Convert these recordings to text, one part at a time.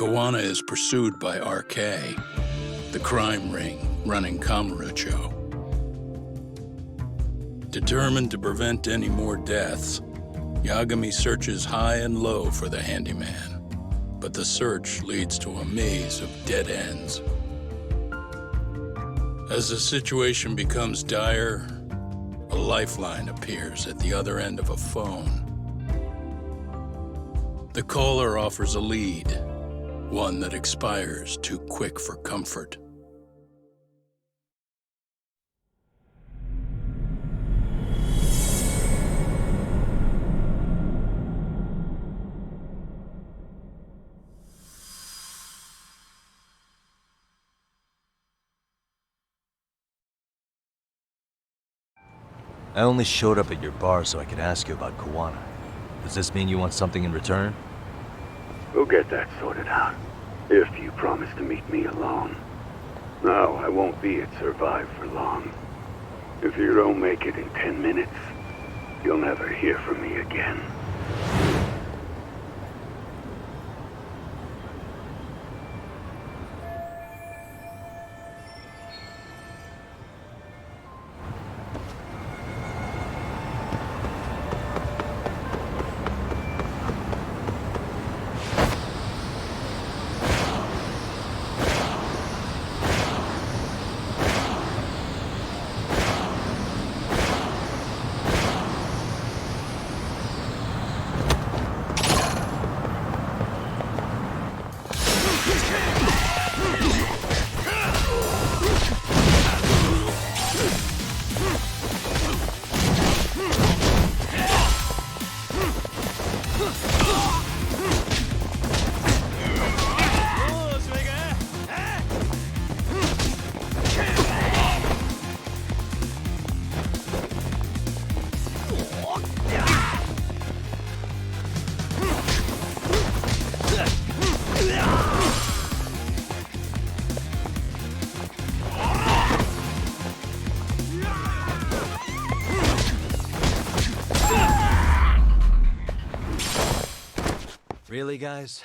Kawana is pursued by RK, the crime ring running Kamurocho. Determined to prevent any more deaths, Yagami searches high and low for the handyman, but the search leads to a maze of dead ends. As the situation becomes dire, a lifeline appears at the other end of a phone. The caller offers a lead, one that expires too quick for comfort. I only showed up at your bar so I could ask you about Kawana. Does this mean you want something in return? We'll get that sorted out, if you promise to meet me alone. No, I won't be at Survive for long. If you don't make it in 10 minutes, you'll never hear from me again. Really, guys?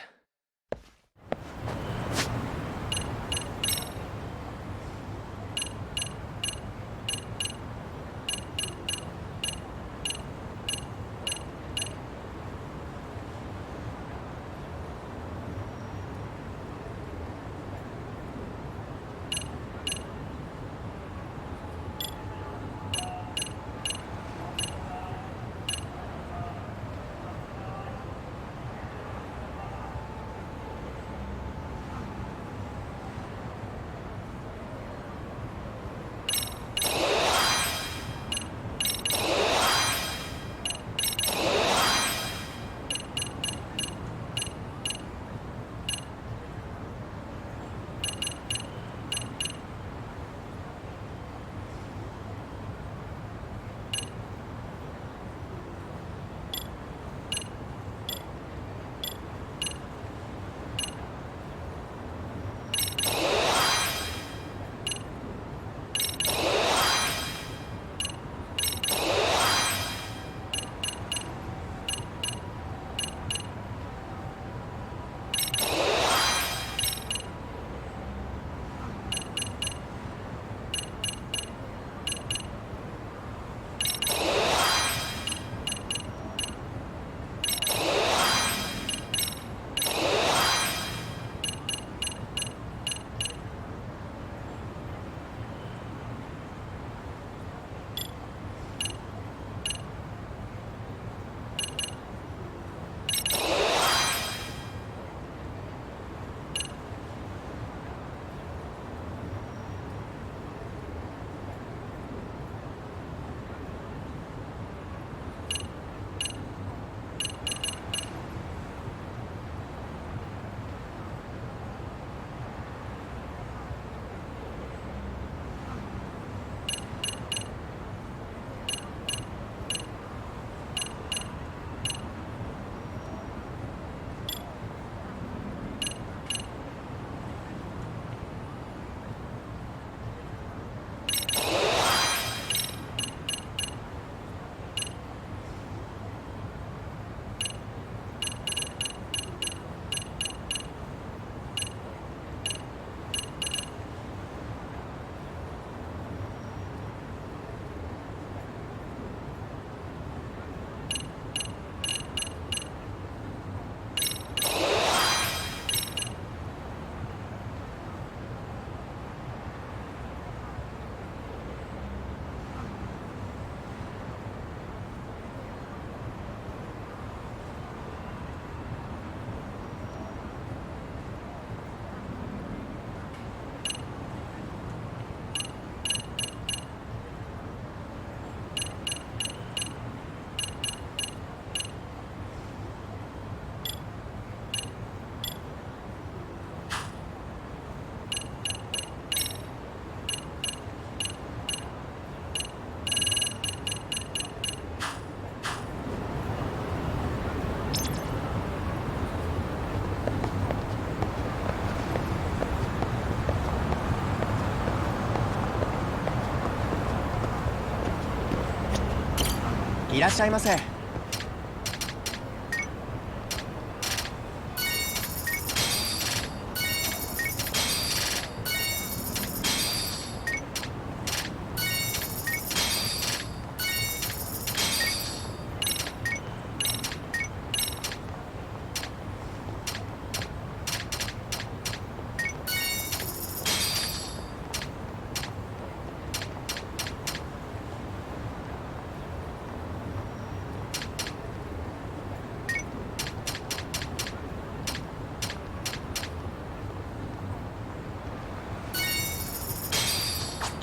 いらっしゃいませ。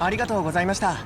ありがとうございました。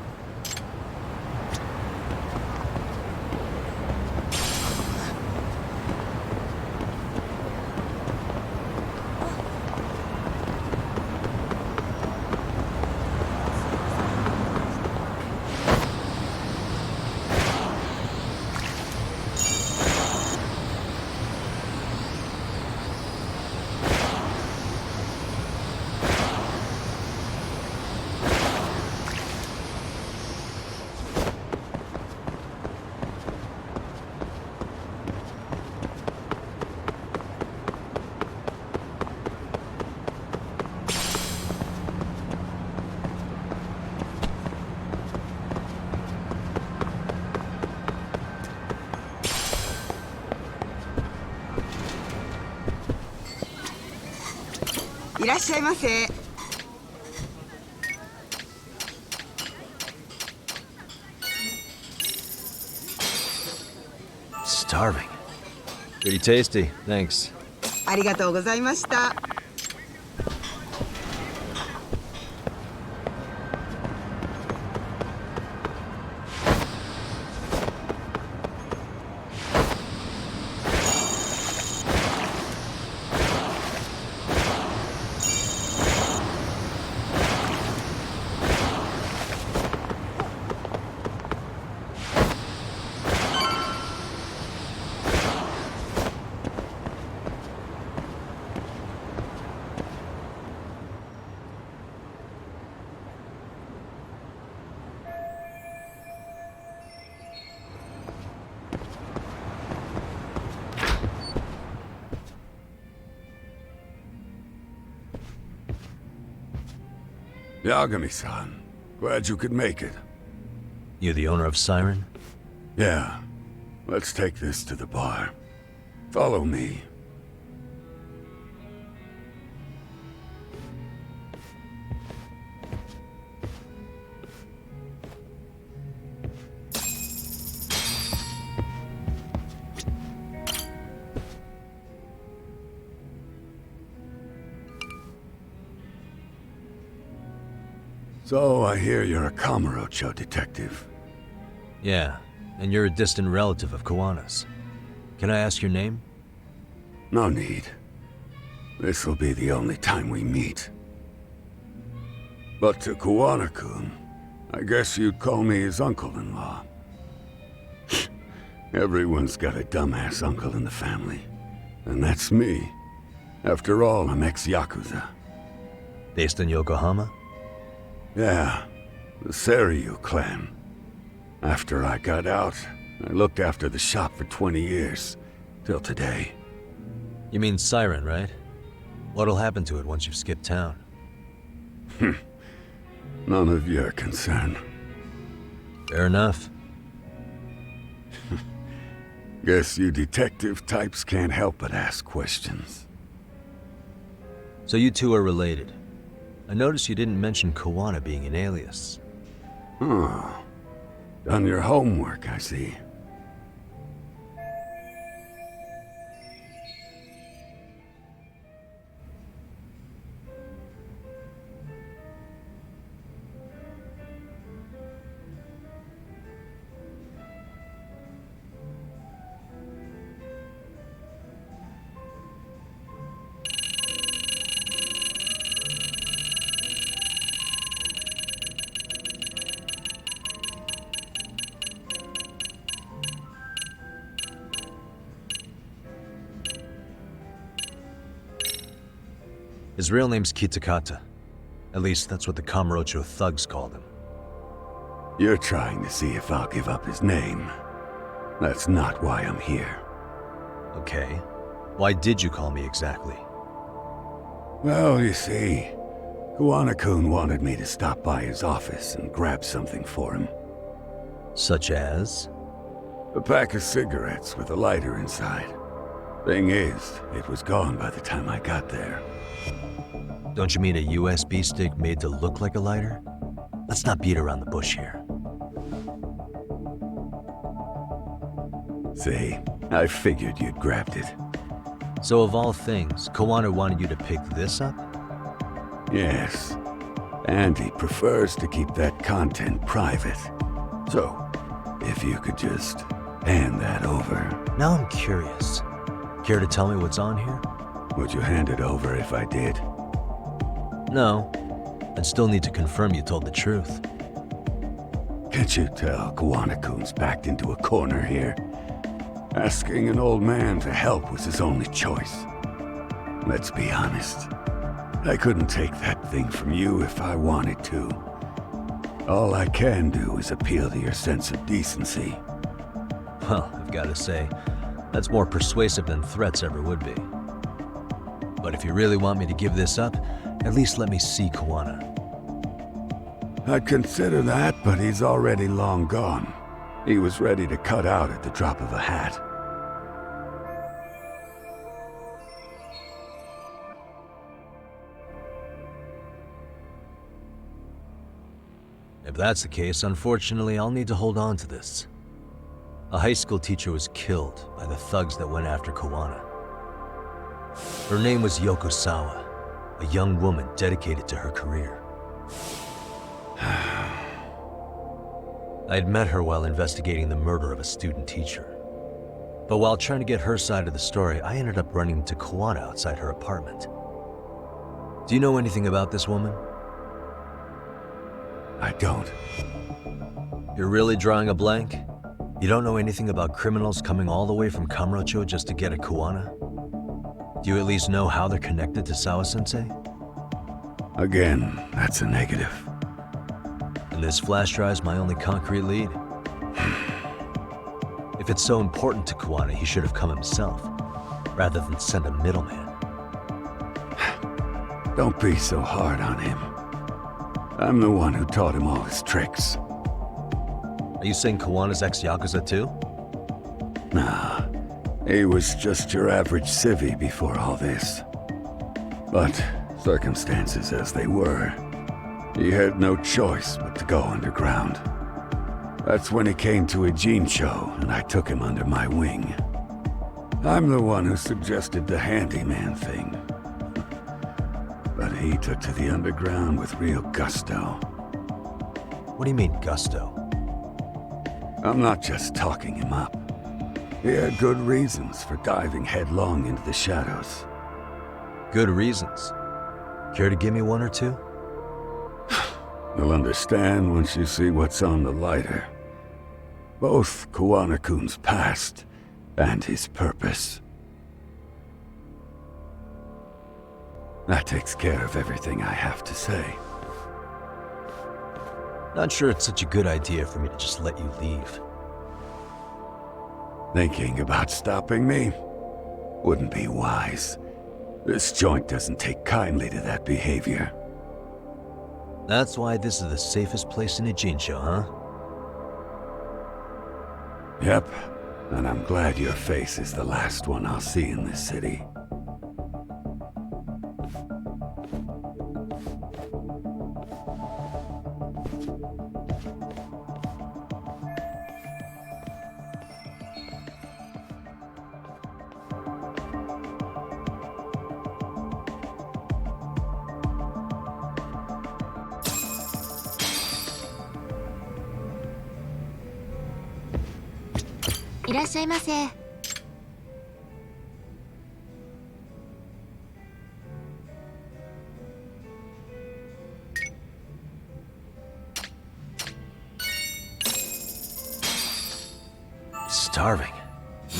いらっしゃいませ。Starving. Pretty tasty, thanks. ありがとうございました。Yagami-san, glad you could make it. You the owner of Siren? Yeah. Let's take this to the bar. Follow me. So, I hear you're a Kamurocho detective. Yeah, and you're a distant relative of Kawana's. Can I ask your name? No need. This'll be the only time we meet. But to Kawana-kun, I guess you'd call me his uncle-in-law. Everyone's got a dumbass uncle in the family. And that's me. After all, I'm ex-Yakuza. Based in Yokohama? Yeah, the Seiryu clan. After I got out, I looked after the shop for 20 years. Till today. You mean Siren, right? What'll happen to it once you've skipped town? None of your concern. Fair enough. Guess you detective types can't help but ask questions. So you two are related. I noticed you didn't mention Kawana being an alias. Oh. Done your homework, I see. His real name's Kitakata. At least that's what the Kamurocho thugs called him. You're trying to see if I'll give up his name. That's not why I'm here. Okay. Why did you call me exactly? Well, you see, Kuwana-kun wanted me to stop by his office and grab something for him. Such as? A pack of cigarettes with a lighter inside. Thing is, it was gone by the time I got there. Don't you mean a USB stick made to look like a lighter? Let's not beat around the bush here. See, I figured you'd grabbed it. So of all things, Kawana wanted you to pick this up? Yes. And he prefers to keep that content private. So, if you could just hand that over. Now I'm curious. Care to tell me what's on here? Would you hand it over if I did? No. I'd still need to confirm you told the truth. Can't you tell Kuwana-kun's backed into a corner here? Asking an old man to help was his only choice. Let's be honest. I couldn't take that thing from you if I wanted to. All I can do is appeal to your sense of decency. Well, I've got to say, that's more persuasive than threats ever would be. But if you really want me to give this up, at least let me see Kawana. I'd consider that, but he's already long gone. He was ready to cut out at the drop of a hat. If that's the case, unfortunately, I'll need to hold on to this. A high school teacher was killed by the thugs that went after Kawana. Her name was Yoko Sawa, a young woman dedicated to her career. I'd met her while investigating the murder of a student teacher. But while trying to get her side of the story, I ended up running into Kawana outside her apartment. Do you know anything about this woman? I don't. You're really drawing a blank? You don't know anything about criminals coming all the way from Kamurocho just to get at Kawana? Do you at least know how they're connected to Sawa-sensei? Again, that's a negative. And this flash drive's my only concrete lead. If it's so important to Kawana, he should have come himself, rather than send a middleman. Don't be so hard on him. I'm the one who taught him all his tricks. Are you saying Kawana's ex-Yakuza too? Nah, he was just your average civvy before all this. But circumstances as they were, he had no choice but to go underground. That's when he came to Ijincho, and I took him under my wing. I'm the one who suggested the handyman thing. But he took to the underground with real gusto. What do you mean, gusto? I'm not just talking him up. He had good reasons for diving headlong into the shadows. Good reasons. Care to give me one or two? You'll understand once you see what's on the lighter. Both Kuwana-kun's past and his purpose. That takes care of everything I have to say. Not sure it's such a good idea for me to just let you leave. Thinking about stopping me? Wouldn't be wise. This joint doesn't take kindly to that behavior. That's why this is the safest place in Ijincho, huh? Yep, and I'm glad your face is the last one I'll see in this city. Starving.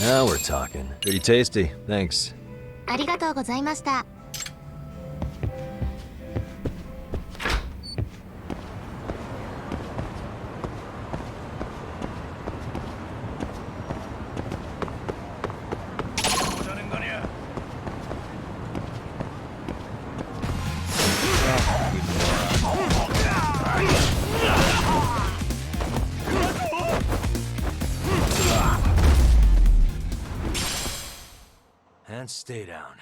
Now we're talking. Pretty tasty, thanks. ありがとうございました。stay down.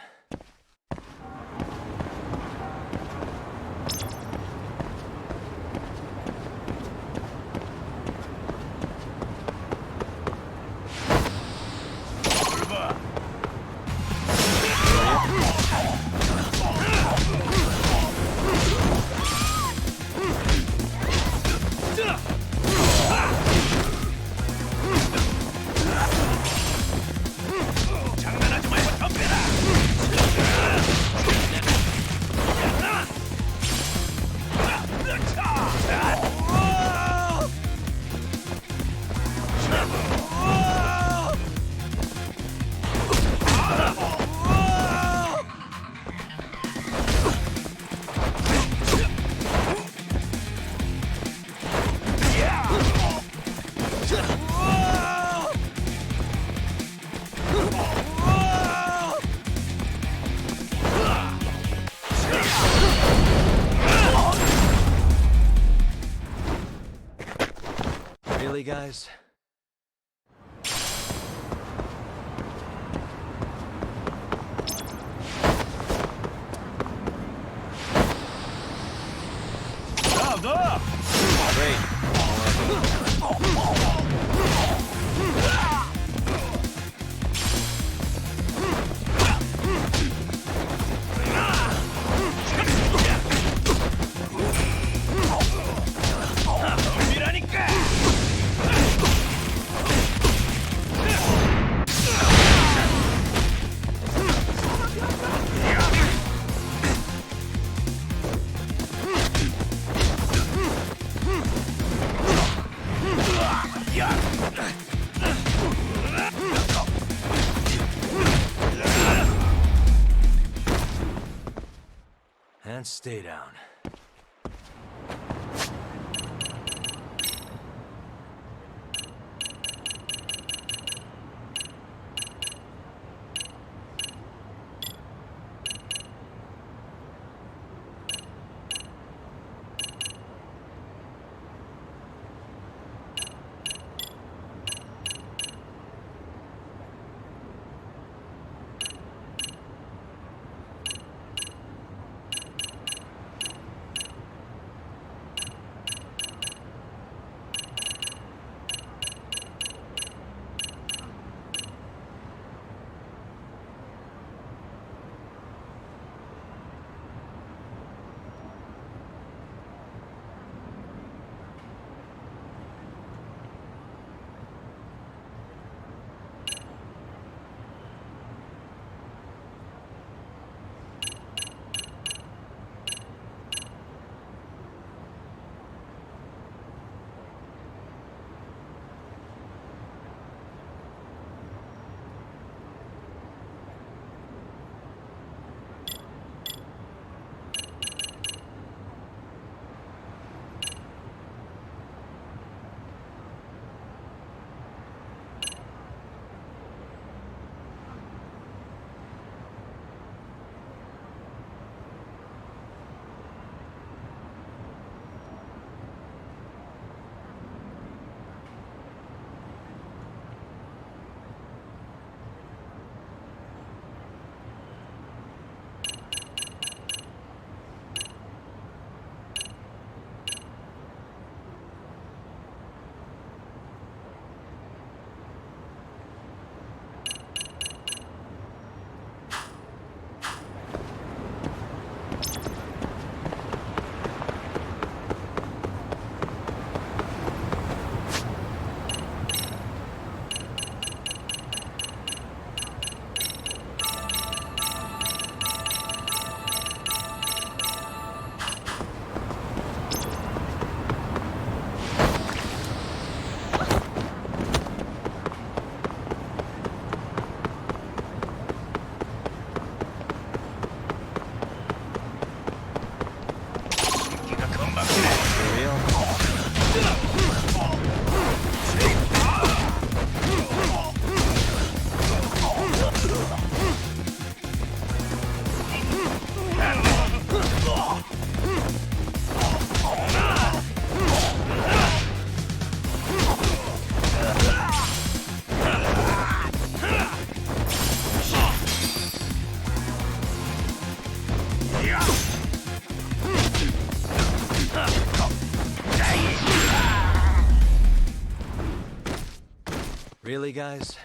Really, guys? And stay down. Really, guys?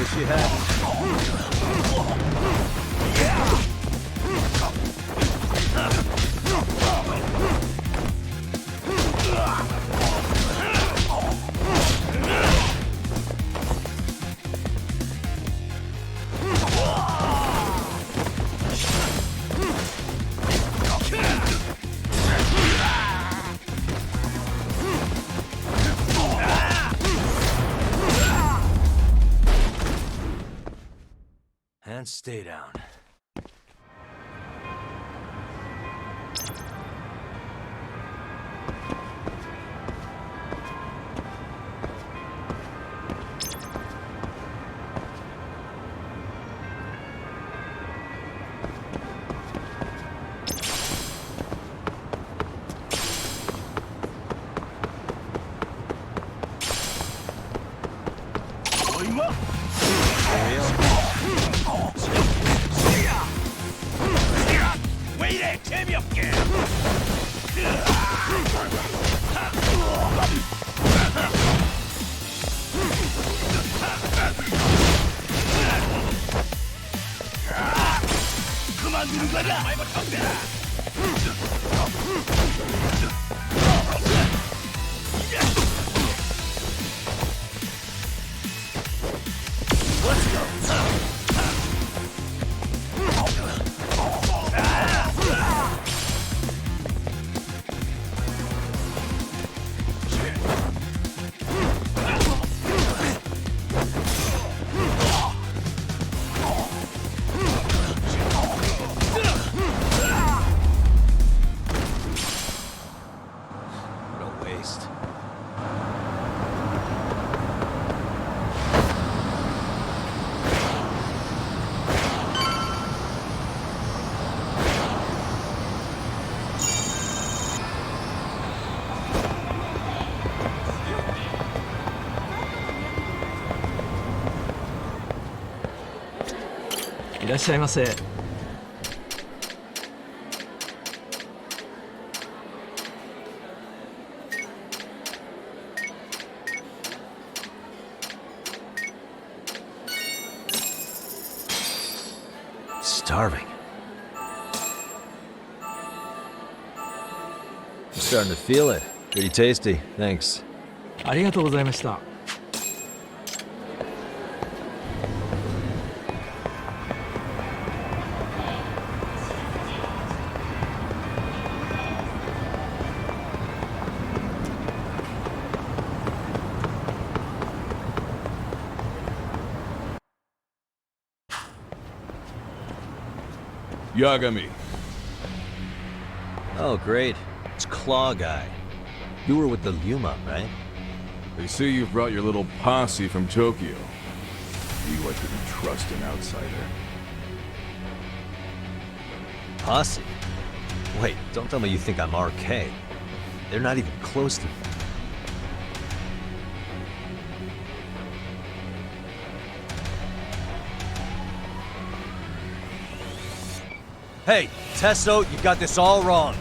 Wish you had. And stay down. What a waste.いらっしゃいませ。Starving. I'm starting to feel it. Pretty tasty. Thanks. ありがとうございました。Yagami. Oh, great. It's Claw Guy. You were with the Yuma, right? They say you've brought your little posse from Tokyo. You I couldn't trust an outsider. Posse? Wait, don't tell me you think I'm RK. They're not even close to me. Hey, Testo, you got this all wrong.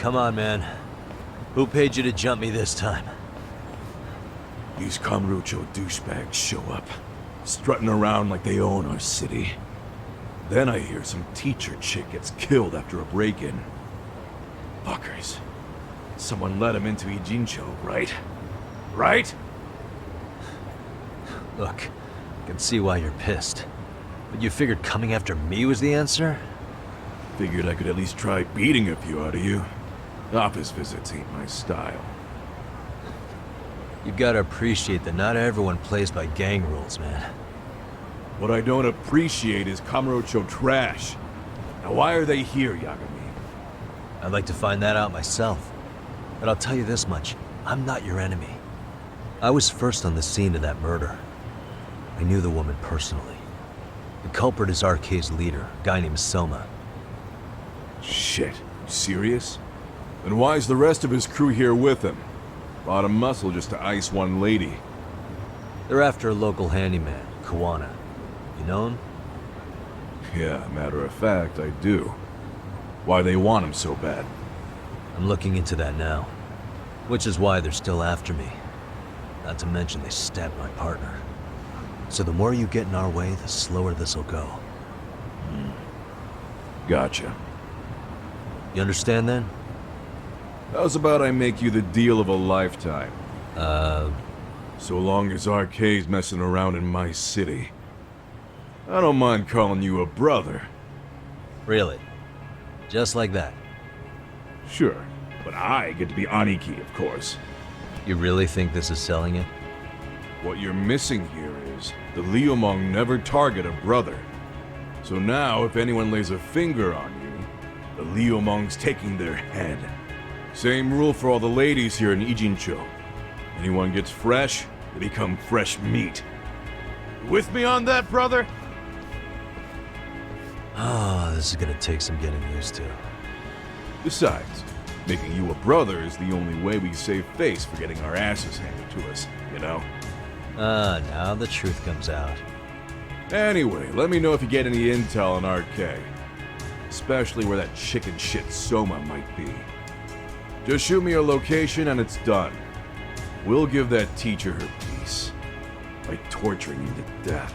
come on, man. Who paid you to jump me this time? These Kamurocho douchebags show up, strutting around like they own our city. Then I hear some teacher chick gets killed after a break-in. Fuckers. Someone let him into Ijincho, right? Right? Look, I can see why you're pissed. But you figured coming after me was the answer? Figured I could at least try beating a few out of you. Office visits ain't my style. You gotta appreciate that not everyone plays by gang rules, man. What I don't appreciate is Kamurocho trash. Now why are they here, Yagami? I'd like to find that out myself. But I'll tell you this much, I'm not your enemy. I was first on the scene of that murder. I knew the woman personally. The culprit is RK's leader, a guy named Soma. Shit, you serious? Then why's the rest of his crew here with him? Lot of muscle just to ice one lady. They're after a local handyman, Kawana. You know him? Yeah, matter of fact, I do. Why they want him so bad? I'm looking into that now. Which is why they're still after me. Not to mention they stabbed my partner. So the more you get in our way, the slower this'll go. Gotcha. You understand then? How's about I make you the deal of a lifetime? So long as RK's messing around in my city. I don't mind calling you a brother. Really? Just like that? Sure, but I get to be Aniki, of course. You really think this is selling it? What you're missing here is the Liumong never target a brother. So now, if anyone lays a finger on you, the Liumong's taking their head. Same rule for all the ladies here in Ijincho. Anyone gets fresh, they become fresh meat. You with me on that, brother? Ah, this is gonna take some getting used to. Besides, making you a brother is the only way we save face for getting our asses handed to us, you know? Ah, now the truth comes out. Anyway, let me know if you get any intel on RK. Especially where that chicken shit Soma might be. Just shoot me a location and it's done. We'll give that teacher her peace. By torturing him to death.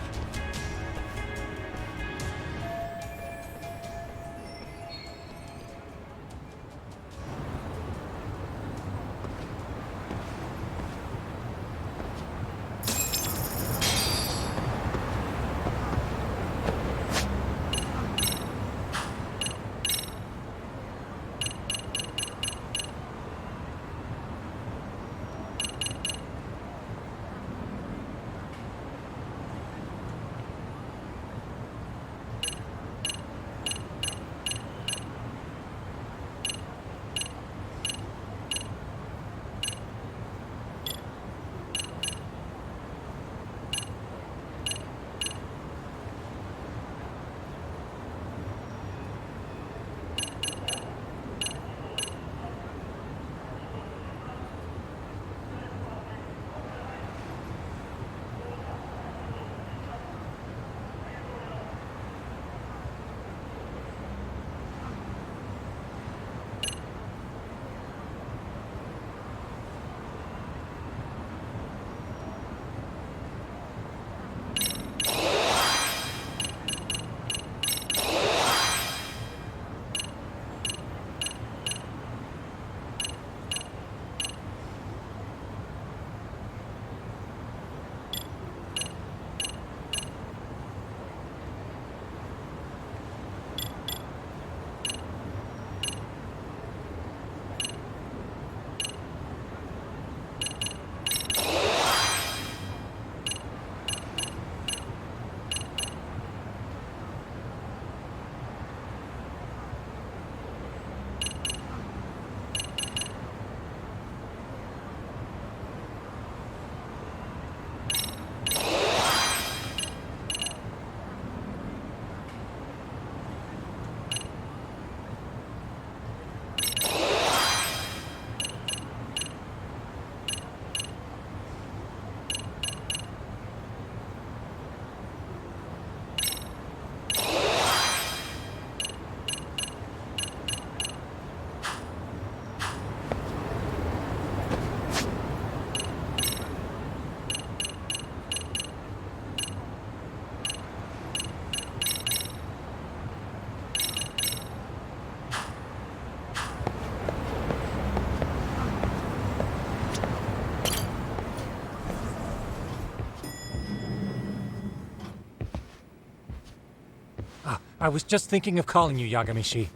I was just thinking of calling you, Yagami-shi.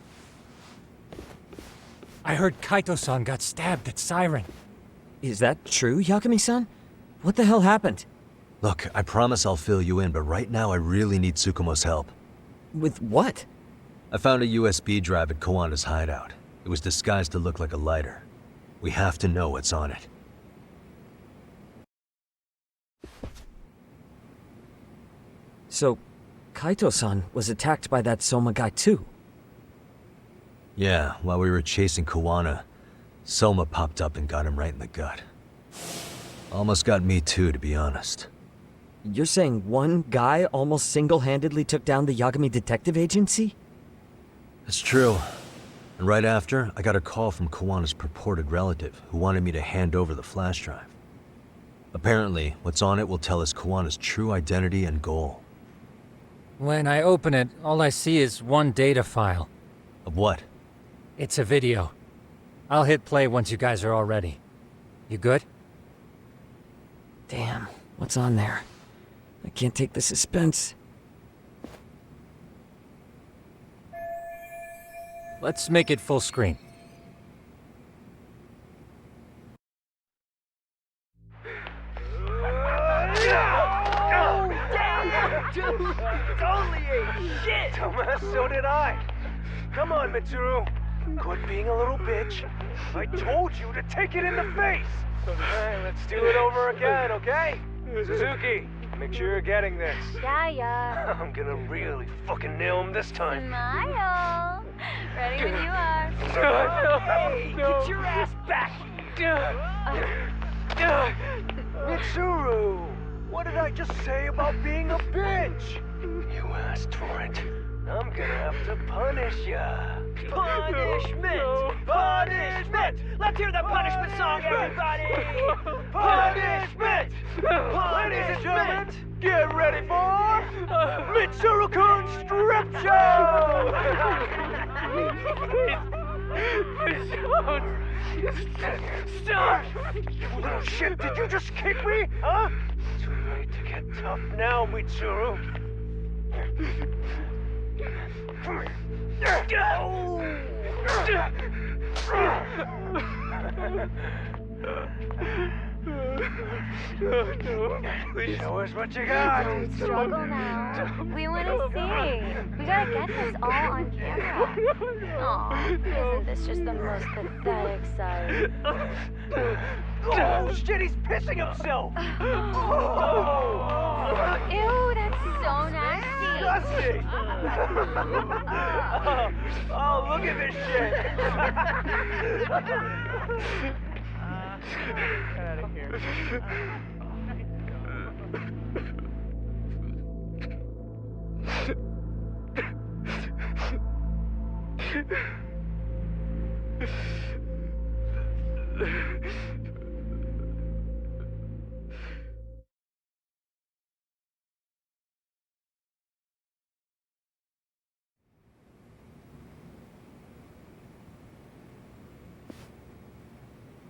I heard Kaito-san got stabbed at Siren. Is that true, Yagami-san? What the hell happened? Look, I promise I'll fill you in, but right now I really need Tsukumo's help. With what? I found a USB drive at Kawana's hideout. It was disguised to look like a lighter. We have to know what's on it. So, Kaito-san was attacked by that Soma guy too? Yeah, while we were chasing Kawana, Soma popped up and got him right in the gut. Almost got me too, to be honest. You're saying one guy almost single-handedly took down the Yagami Detective Agency? It's true. And right after, I got a call from Kawana's purported relative who wanted me to hand over the flash drive. Apparently, what's on it will tell us Kawana's true identity and goal. When I open it, all I see is one data file. Of what? It's a video. I'll hit play once you guys are all ready. You good? Damn, what's on there? I can't take the suspense. Let's make it full screen. Totally ate shit! Thomas, so did I. Come on, Mitsuru. Quit being a little bitch. I told you to take it in the face. Alright, let's do it over again, okay? Suzuki, make sure you're getting this. Yeah. I'm gonna really fucking nail him this time. Smile. Ready when you are. Hey, get your ass back! Mitsuru! What did I just say about being a bitch? You asked for it. I'm gonna have to punish ya. Punishment! Punishment! Let's hear the punishment song, everybody! Punishment! Ladies and gentlemen, get ready for Mitsuru-kun Strip Show! Stop! You little shit, did you just kick me? Huh? Too late to get tough now, Mitsuru. Come here. Show us what you got. Don't struggle now. We want to see. We gotta get this all on camera. Aw, isn't this just the most pathetic sight? Oh shit, he's pissing himself. Ew, that's so nasty. Disgusting. Oh, look at this shit. Get out of here.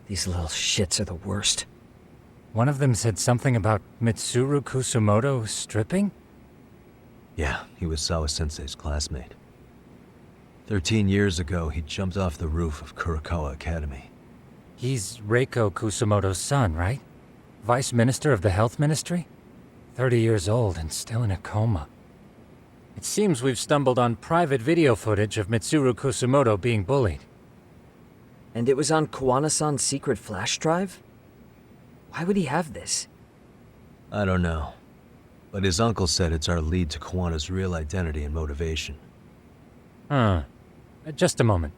These little shits are the worst. One of them said something about Mitsuru Kusumoto stripping? Yeah, he was Sawa-sensei's classmate. 13 years ago, he jumped off the roof of Kurokawa Academy. He's Reiko Kusumoto's son, right? Vice Minister of the Health Ministry? 30 years old and still in a coma. It seems we've stumbled on private video footage of Mitsuru Kusumoto being bullied. And it was on Kawana-san's secret flash drive? Why would he have this? I don't know. But his uncle said it's our lead to Kawana's real identity and motivation. Huh. Just a moment.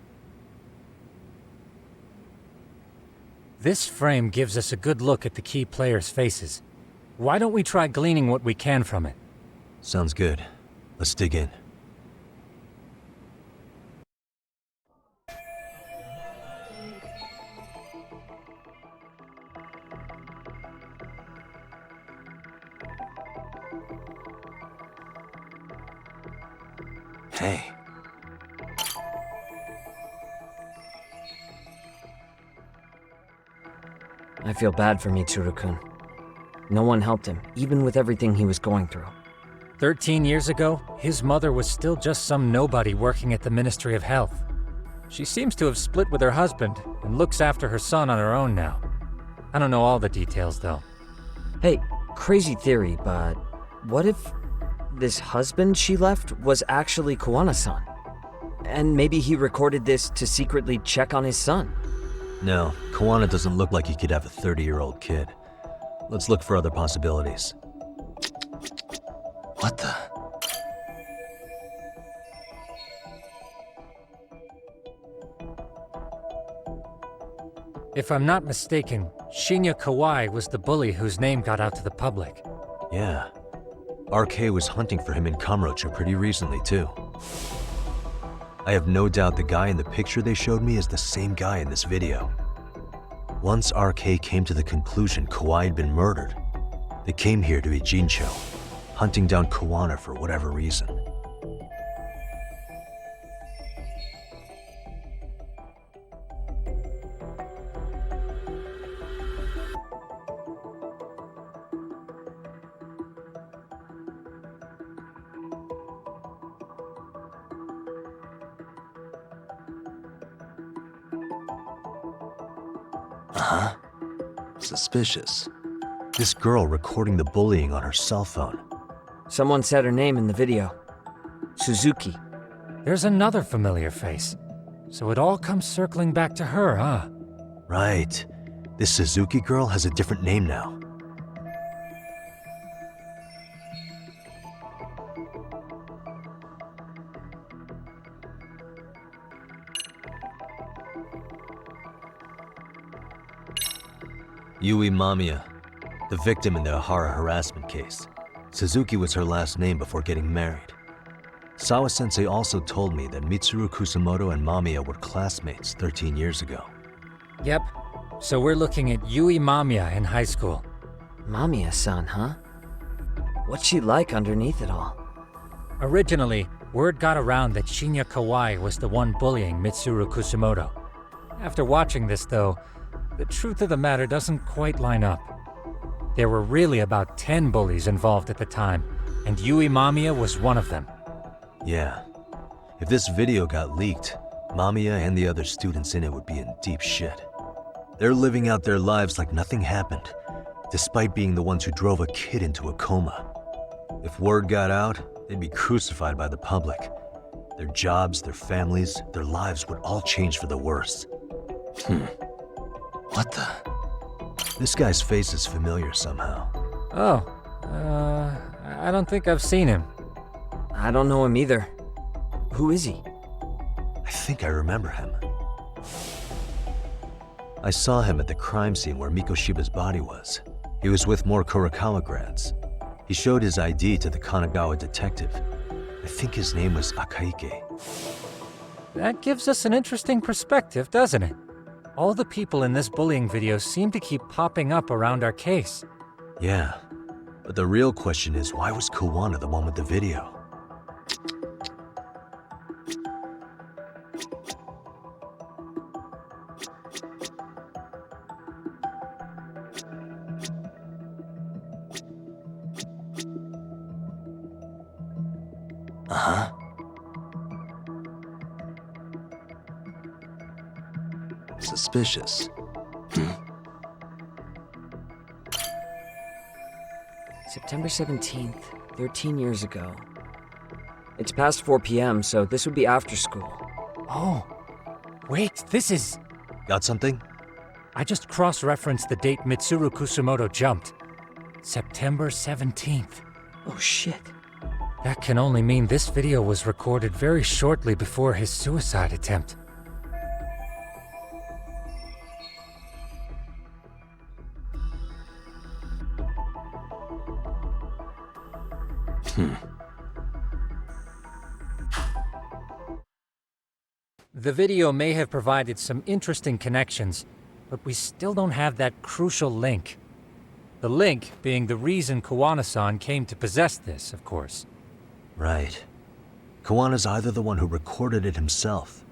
This frame gives us a good look at the key players' faces. Why don't we try gleaning what we can from it? Sounds good. Let's dig in. Hey. I feel bad for Mitsuru-kun. No one helped him, even with everything he was going through. 13 years ago, his mother was still just some nobody working at the Ministry of Health. She seems to have split with her husband and looks after her son on her own now. I don't know all the details, though. Hey, crazy theory, but what if this husband she left was actually Kuwana-san? And maybe he recorded this to secretly check on his son? No, Kuwana doesn't look like he could have a 30-year-old kid. Let's look for other possibilities. What the? If I'm not mistaken, Shinya Kawai was the bully whose name got out to the public. Yeah. RK was hunting for him in Kamurocho pretty recently, too. I have no doubt the guy in the picture they showed me is the same guy in this video. Once RK came to the conclusion Kawai had been murdered, they came here to Ijincho, hunting down Kuwana for whatever reason. Uh-huh. Suspicious. This girl recording the bullying on her cell phone. Someone said her name in the video. Suzuki. There's another familiar face. So it all comes circling back to her, huh? Right. This Suzuki girl has a different name now. Yui Mamiya, the victim in the Ohara harassment case. Suzuki was her last name before getting married. Sawa-sensei also told me that Mitsuru Kusamoto and Mamiya were classmates 13 years ago. Yep. So we're looking at Yui Mamiya in high school. Mamiya-san, huh? What's she like underneath it all? Originally, word got around that Shinya Kawai was the one bullying Mitsuru Kusamoto. After watching this, though, the truth of the matter doesn't quite line up. There were really about 10 bullies involved at the time, and Yui Mamiya was one of them. Yeah. If this video got leaked, Mamiya and the other students in it would be in deep shit. They're living out their lives like nothing happened, despite being the ones who drove a kid into a coma. If word got out, they'd be crucified by the public. Their jobs, their families, their lives would all change for the worse. What the? This guy's face is familiar somehow. Oh, I don't think I've seen him. I don't know him either. Who is he? I think I remember him. I saw him at the crime scene where Mikoshiba's body was. He was with more Kurakawa grads. He showed his ID to the Kanagawa detective. I think his name was Akaike. That gives us an interesting perspective, doesn't it? All the people in this bullying video seem to keep popping up around our case. Yeah, but the real question is, why was Kuwana the one with the video? Uh-huh. Suspicious. September 17th, 13 years ago. It's past 4 p.m., so this would be after school. Oh, wait, this is... Got something? I just cross-referenced the date Mitsuru Kusamoto jumped. September 17th. Oh shit. That can only mean this video was recorded very shortly before his suicide attempt. The video may have provided some interesting connections, but we still don't have that crucial link. The link being the reason Kuwana-san came to possess this, of course. Right. Kawana's either the one who recorded it himself,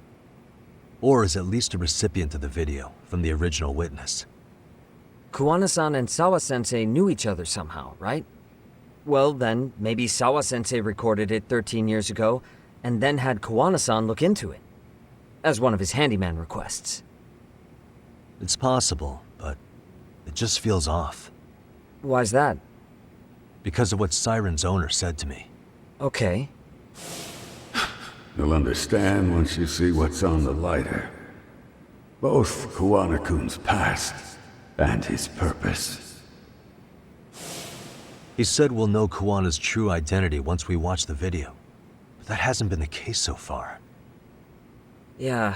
or is at least a recipient of the video from the original witness. Kuwana-san and Sawa-sensei knew each other somehow, right? Well, then, maybe Sawa-sensei recorded it 13 years ago, and then had Kawana-san look into it, as one of his handyman requests. It's possible, but it just feels off. Why's that? Because of what Siren's owner said to me. Okay. You'll understand once you see what's on the lighter. Both Kawana-kun's past and his purpose. He said we'll know Kawana's true identity once we watch the video. But that hasn't been the case so far. Yeah.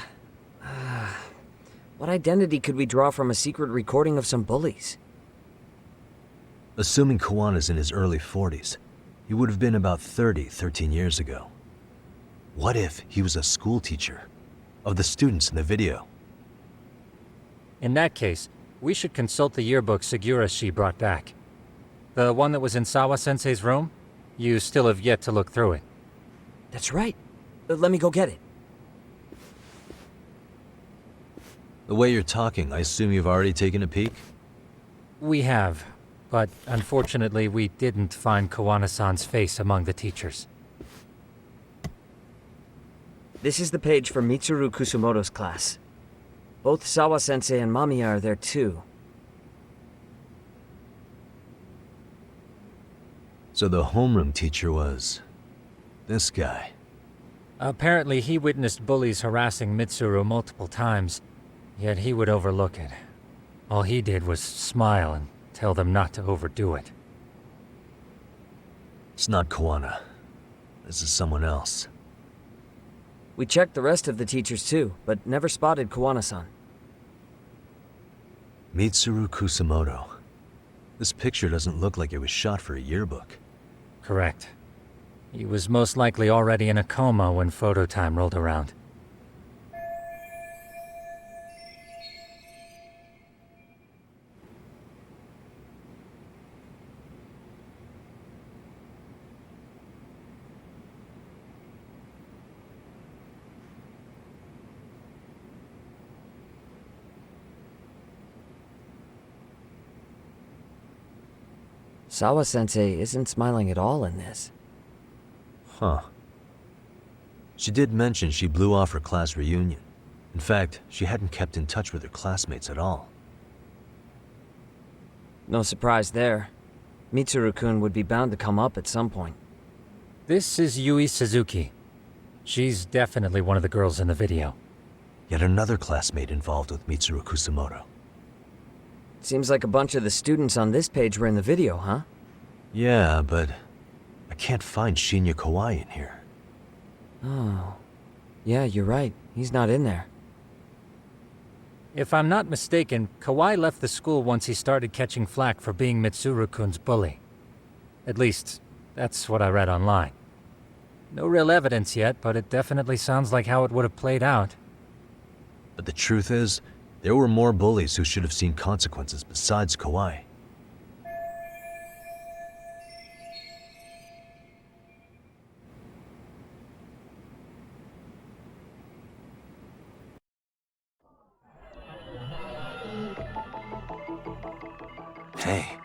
What identity could we draw from a secret recording of some bullies? Assuming Kawana's in his early 40s, he would have been about 13 years ago. What if he was a school teacher of the students in the video? In that case, we should consult the yearbook Segura-shi brought back. The one that was in Sawa-sensei's room? You still have yet to look through it. That's right. Let me go get it. The way you're talking, I assume you've already taken a peek? We have, but unfortunately we didn't find Kawana-san's face among the teachers. This is the page for Mitsuru Kusumoto's class. Both Sawa-sensei and Mamiya are there too. So the homeroom teacher was... this guy. Apparently he witnessed bullies harassing Mitsuru multiple times, yet he would overlook it. All he did was smile and tell them not to overdo it. It's not Kawana. This is someone else. We checked the rest of the teachers too, but never spotted Kawana-san. Mitsuru Kusumoto. This picture doesn't look like it was shot for a yearbook. Correct. He was most likely already in a coma when photo time rolled around. Sawa-sensei isn't smiling at all in this. Huh. She did mention she blew off her class reunion. In fact, she hadn't kept in touch with her classmates at all. No surprise there. Mitsuru-kun would be bound to come up at some point. This is Yui Suzuki. She's definitely one of the girls in the video. Yet another classmate involved with Mitsuru Kusumoto. Seems like a bunch of the students on this page were in the video, huh? Yeah, but I can't find Shinya Kawai in here. Oh. Yeah, you're right. He's not in there. If I'm not mistaken, Kawai left the school once he started catching flack for being Mitsuru-kun's bully. At least, that's what I read online. No real evidence yet, but it definitely sounds like how it would have played out. But the truth is, there were more bullies who should have seen consequences besides Kawai. Hey.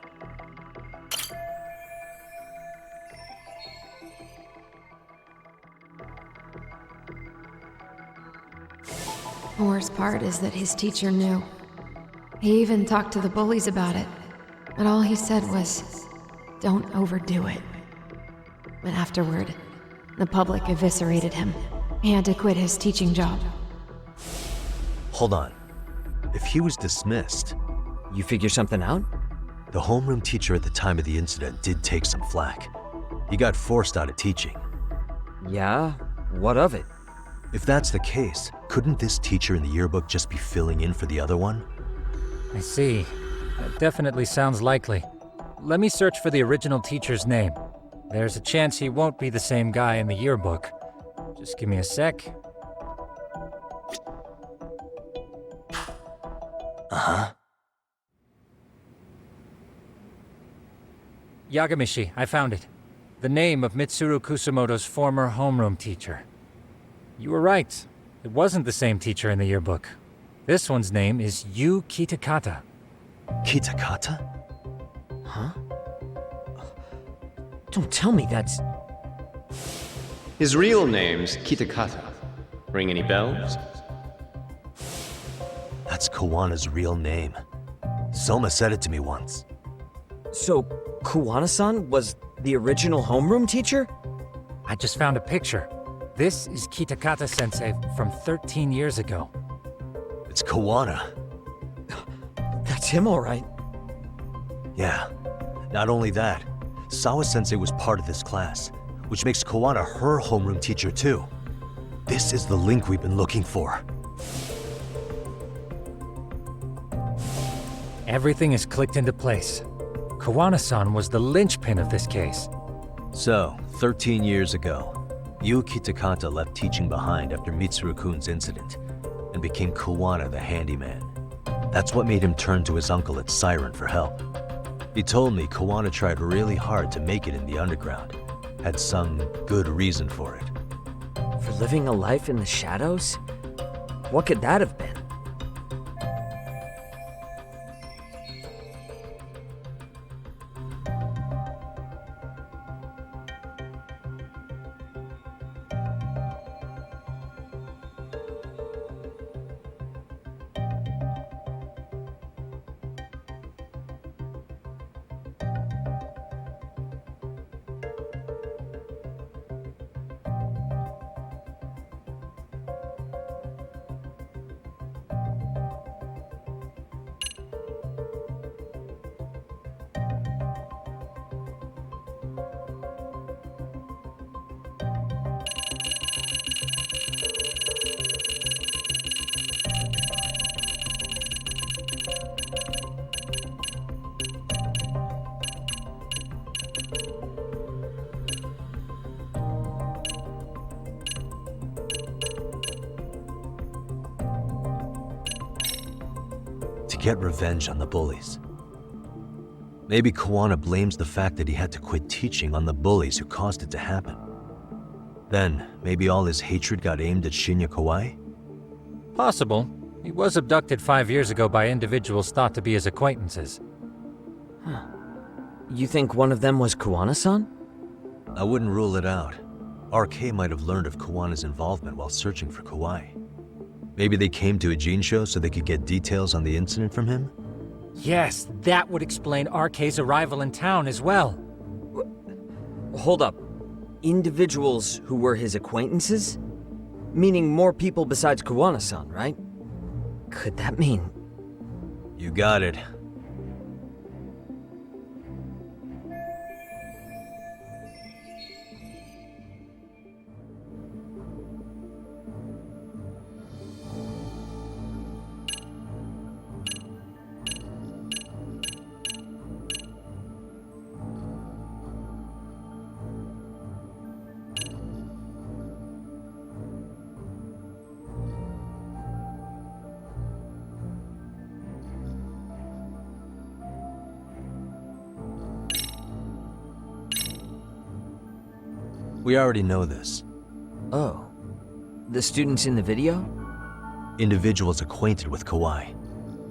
The worst part is that his teacher knew. He even talked to the bullies about it, but all he said was, "Don't overdo it." But afterward, the public eviscerated him. He had to quit his teaching job. Hold on. If he was dismissed... You figure something out? The homeroom teacher at the time of the incident did take some flack. He got forced out of teaching. Yeah? What of it? If that's the case, couldn't this teacher in the yearbook just be filling in for the other one? I see. That definitely sounds likely. Let me search for the original teacher's name. There's a chance he won't be the same guy in the yearbook. Just give me a sec. Uh-huh. Yagamishi, I found it. The name of Mitsuru Kusumoto's former homeroom teacher. You were right. It wasn't the same teacher in the yearbook. This one's name is Yu Kitakata. Kitakata? Huh? Don't tell me that's... His real name's Kitakata. Ring any bells? That's Kawana's real name. Soma said it to me once. So, Kuwana-san was the original homeroom teacher? I just found a picture. This is Kitakata-sensei from 13 years ago. It's Kawana. That's him, all right. Yeah. Not only that, Sawa-sensei was part of this class, which makes Kawana her homeroom teacher too. This is the link we've been looking for. Everything is clicked into place. Kawana-san was the linchpin of this case. So, 13 years ago, Yu Kitakata left teaching behind after Mitsuru-kun's incident and became Kawana the handyman. That's what made him turn to his uncle at Siren for help. He told me Kawana tried really hard to make it in the underground. Had some good reason for it. For living a life in the shadows? What could that have been? To get revenge on the bullies. Maybe Kawana blames the fact that he had to quit teaching on the bullies who caused it to happen. Then, maybe all his hatred got aimed at Shinya Kawai? Possible. He was abducted 5 years ago by individuals thought to be his acquaintances. Huh. You think one of them was Kawana-san? I wouldn't rule it out. RK might have learned of Kawana's involvement while searching for Kawai. Maybe they came to Ijincho so they could get details on the incident from him? Yes, that would explain RK's arrival in town as well. Hold up. Individuals who were his acquaintances? Meaning more people besides Kawana-san, right? Could that mean... You got it. We already know this. Oh. The students in the video? Individuals acquainted with Kawai.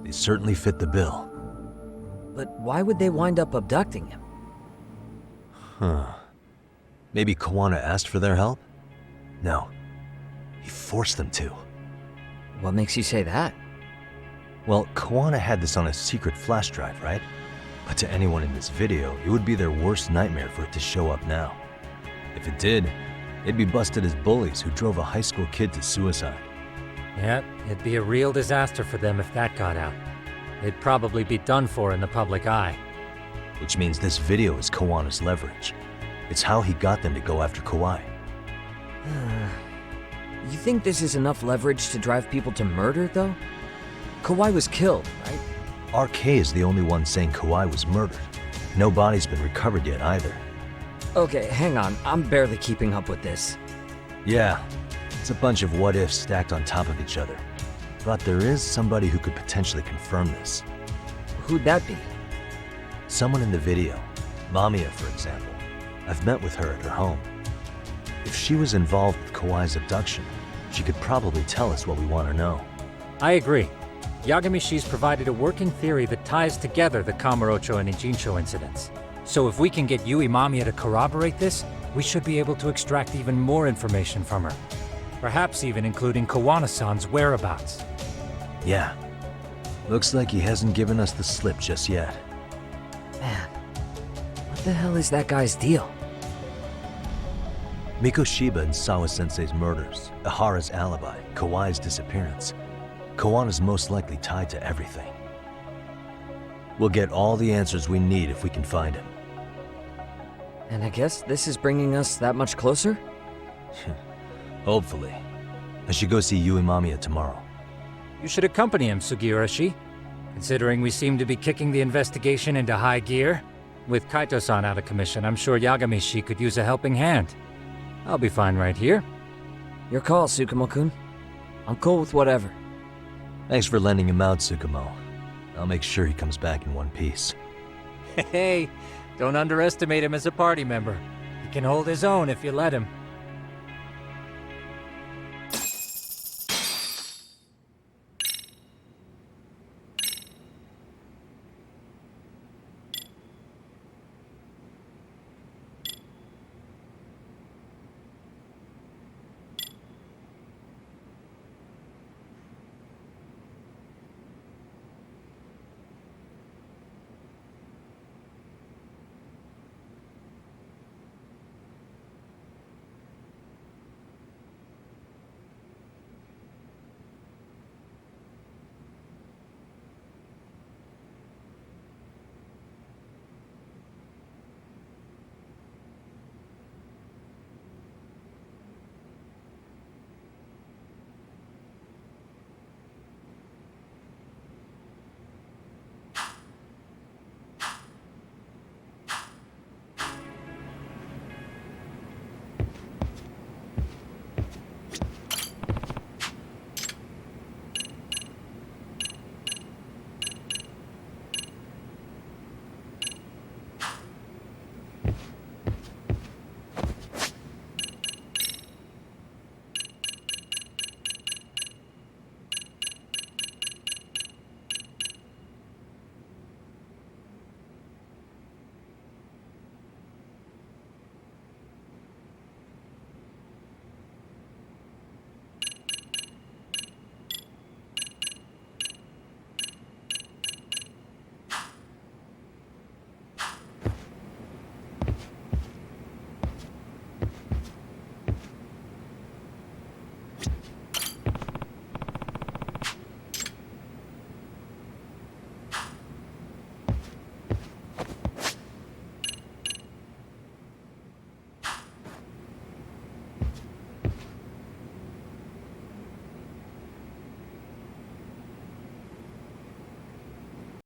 They certainly fit the bill. But why would they wind up abducting him? Huh. Maybe Kawana asked for their help? No. He forced them to. What makes you say that? Well, Kawana had this on a secret flash drive, right? But to anyone in this video, it would be their worst nightmare for it to show up now. If it did, they'd be busted as bullies who drove a high school kid to suicide. Yep, it'd be a real disaster for them if that got out. They'd probably be done for in the public eye. Which means this video is Kawana's leverage. It's how he got them to go after Kawai. You think this is enough leverage to drive people to murder, though? Kawai was killed, right? RK is the only one saying Kawai was murdered. No body's been recovered yet either. Okay, hang on. I'm barely keeping up with this. Yeah, it's a bunch of what-ifs stacked on top of each other. But there is somebody who could potentially confirm this. Who'd that be? Someone in the video. Mamiya, for example. I've met with her at her home. If she was involved with Kawai's abduction, she could probably tell us what we want to know. I agree. Yagamishi's provided a working theory that ties together the Kamurocho and Ijincho incidents. So if we can get Yui Mamiya to corroborate this, we should be able to extract even more information from her. Perhaps even including Kawana-san's whereabouts. Yeah. Looks like he hasn't given us the slip just yet. Man, what the hell is that guy's deal? Mikoshiba and Sawa-sensei's murders, Ihara's alibi, Kawai's disappearance. Kawana's most likely tied to everything. We'll get all the answers we need if we can find him. And I guess this is bringing us that much closer? Hopefully. I should go see Yui Mamiya tomorrow. You should accompany him, Sugiurashi. Considering we seem to be kicking the investigation into high gear, with Kaito-san out of commission, I'm sure Yagami-shi could use a helping hand. I'll be fine right here. Your call, Tsukumo-kun. I'm cool with whatever. Thanks for lending him out, Tsukumo. I'll make sure he comes back in one piece. Hey, don't underestimate him as a party member. He can hold his own if you let him.